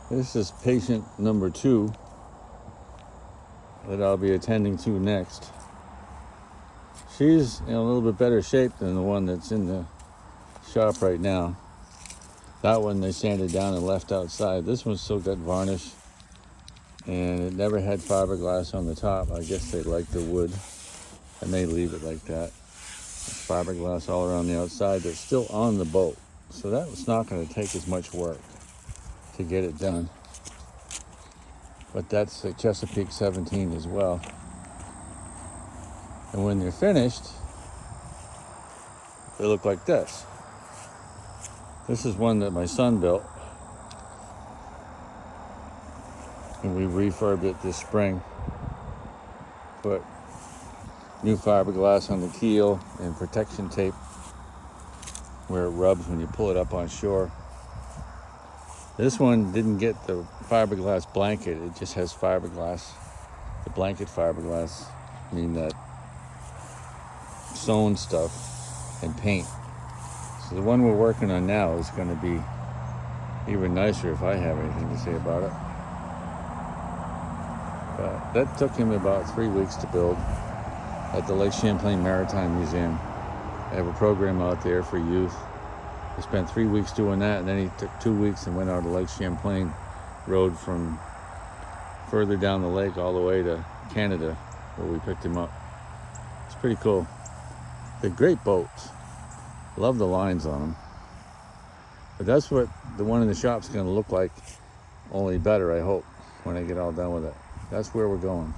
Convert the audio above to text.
This is patient number 2 that I'll be attending to next. She's in a little bit better shape than the one that's in the shop right now. That one they sanded down and left outside. This one still got varnish, and it never had fiberglass on the top. I guess they like the wood, and they leave it like that. There's fiberglass all around the outside that's still on the boat. So that was not going to take as much work to get it done. But that's a Chesapeake 17 as well. And when they're finished, they look like this. This is one that my son built, and we refurbed it this spring. Put new fiberglass on the keel and protection tape where it rubs when you pull it up on shore. This one didn't get the fiberglass blanket, it just has fiberglass. The blanket fiberglass, I mean that sewn stuff and paint. So the one we're working on now is going to be even nicer if I have anything to say about it. But that took him about 3 weeks to build at the Lake Champlain Maritime Museum. I have a program out there for youth. I spent 3 weeks doing that, and then he took 2 weeks and went out to Lake Champlain, rode from further down the lake all the way to Canada, where we picked him up. It's pretty cool. They're great boats. Love the lines on them. But that's what the one in the shop's going to look like, only better, I hope, when I get all done with it. That's where we're going.